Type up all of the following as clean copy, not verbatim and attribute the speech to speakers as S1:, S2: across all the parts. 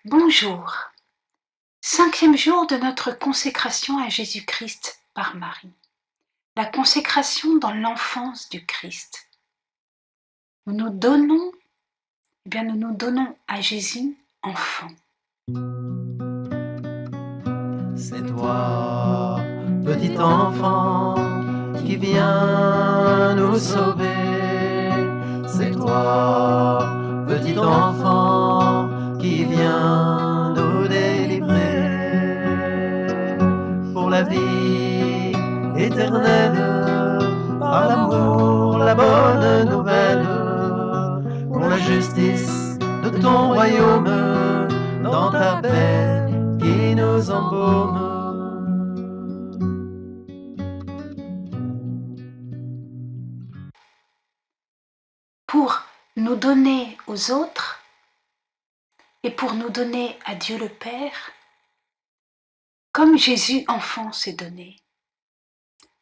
S1: Bonjour, 5e jour de notre consécration à Jésus-Christ par Marie. La consécration dans l'enfance du Christ. Nous nous donnons à Jésus enfant.
S2: C'est toi, petit enfant, qui viens nous sauver. C'est toi, petit enfant, qui viens nous délivrer. Pour la vie éternelle, par l'amour, la bonne nouvelle, pour la justice de ton royaume, dans ta paix qui nous embaume.
S1: Pour nous donner aux autres et pour nous donner à Dieu le Père, comme Jésus enfant s'est donné,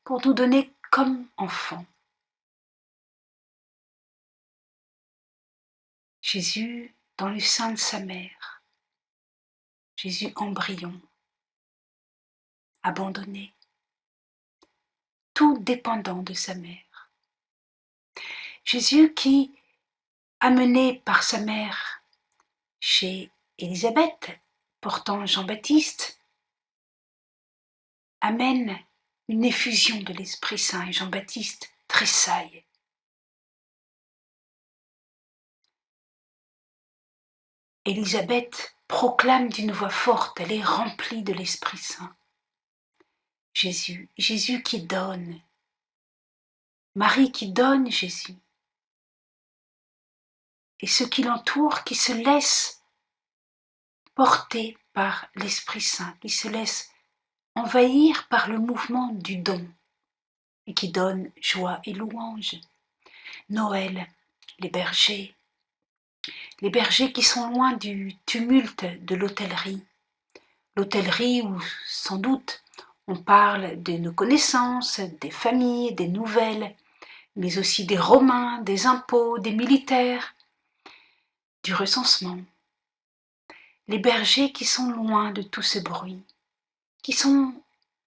S1: pour nous donner comme enfant. Jésus dans le sein de sa mère, Jésus embryon, abandonné, tout dépendant de sa mère. Jésus qui, amené par sa mère chez Élisabeth, portant Jean-Baptiste, amène une effusion de l'Esprit Saint et Jean-Baptiste tressaille. Élisabeth proclame d'une voix forte, elle est remplie de l'Esprit Saint. Jésus qui donne, Marie qui donne Jésus, et ceux qui l'entourent qui se laissent porter par l'Esprit Saint, qui se laissent envahir par le mouvement du don, et qui donnent joie et louange. Noël, les bergers qui sont loin du tumulte de l'hôtellerie où sans doute on parle de nos connaissances, des familles, des nouvelles, mais aussi des Romains, des impôts, des militaires, du recensement. Les bergers qui sont loin de tout ce bruit, qui sont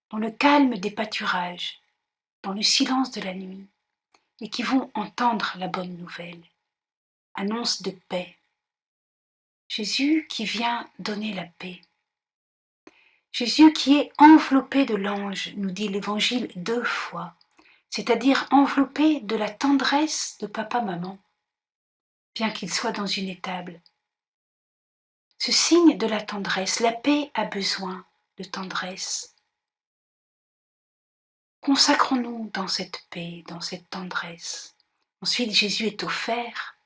S1: dans le calme des pâturages, dans le silence de la nuit, et qui vont entendre la bonne nouvelle, annonce de paix. Jésus qui vient donner la paix. Jésus qui est enveloppé de l'ange, nous dit l'Évangile 2 fois, c'est-à-dire enveloppé de la tendresse de papa-maman, bien qu'il soit dans une étable. Ce signe de la tendresse, la paix a besoin de tendresse. Consacrons-nous dans cette paix, dans cette tendresse. Ensuite, Jésus est offert.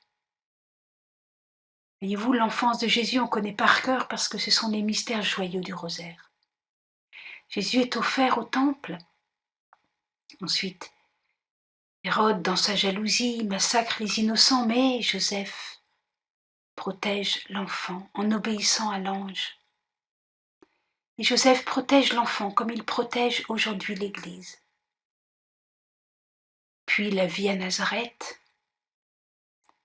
S1: Voyez-vous, l'enfance de Jésus, on connaît par cœur parce que ce sont les mystères joyeux du rosaire. Jésus est offert au temple. Ensuite, Hérode, dans sa jalousie, massacre les innocents, mais Joseph protège l'enfant en obéissant à l'ange. Et Joseph protège l'enfant comme il protège aujourd'hui l'Église. Puis la vie à Nazareth,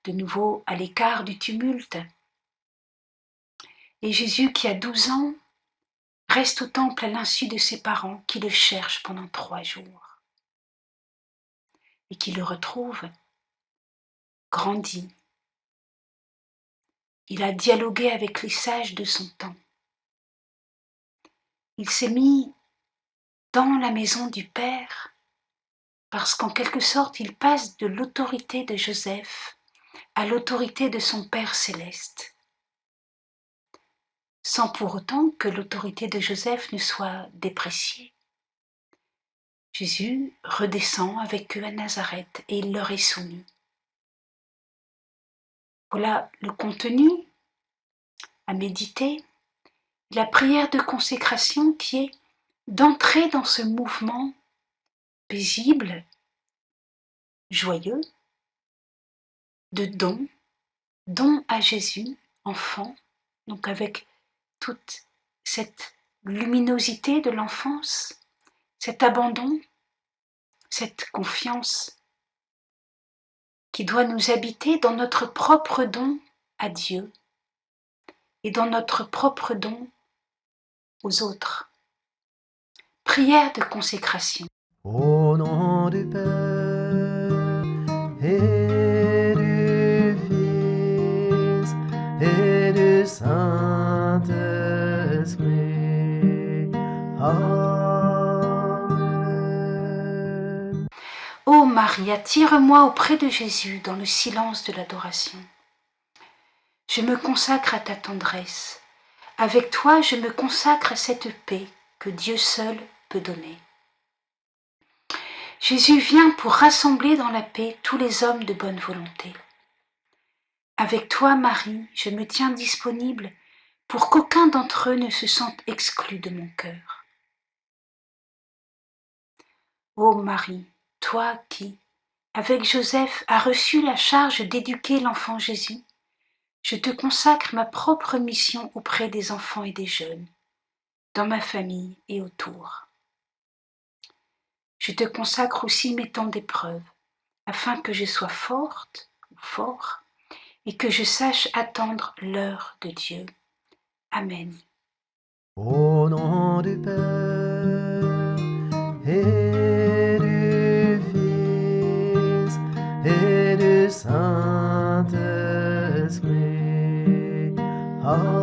S1: de nouveau à l'écart du tumulte. Et Jésus qui a 12 ans reste au temple à l'insu de ses parents qui le cherchent pendant 3 jours. Et qui le retrouvent, grandi. Il a dialogué avec les sages de son temps. Il s'est mis dans la maison du Père parce qu'en quelque sorte il passe de l'autorité de Joseph à l'autorité de son Père céleste, sans pour autant que l'autorité de Joseph ne soit dépréciée. Jésus redescend avec eux à Nazareth et il leur est soumis. Voilà le contenu à méditer, la prière de consécration qui est d'entrer dans ce mouvement paisible, joyeux, de don à Jésus, enfant, donc avec toute cette luminosité de l'enfance, cet abandon, cette confiance qui doit nous habiter dans notre propre don à Dieu, et dans notre propre don aux autres. Prière de consécration.
S2: Au nom du Père et du Fils et du Saint-Esprit. Amen.
S1: Ô Marie, attire-moi auprès de Jésus dans le silence de l'adoration. Je me consacre à ta tendresse. Avec toi, je me consacre à cette paix que Dieu seul peut donner. Jésus vient pour rassembler dans la paix tous les hommes de bonne volonté. Avec toi, Marie, je me tiens disponible pour qu'aucun d'entre eux ne se sente exclu de mon cœur. Ô Marie, toi qui, avec Joseph, as reçu la charge d'éduquer l'enfant Jésus, je te consacre ma propre mission auprès des enfants et des jeunes, dans ma famille et autour. Je te consacre aussi mes temps d'épreuve, afin que je sois forte ou fort, et que je sache attendre l'heure de Dieu. Amen.
S2: Au nom du Père et du Fils et du Saint-Esprit. Amen.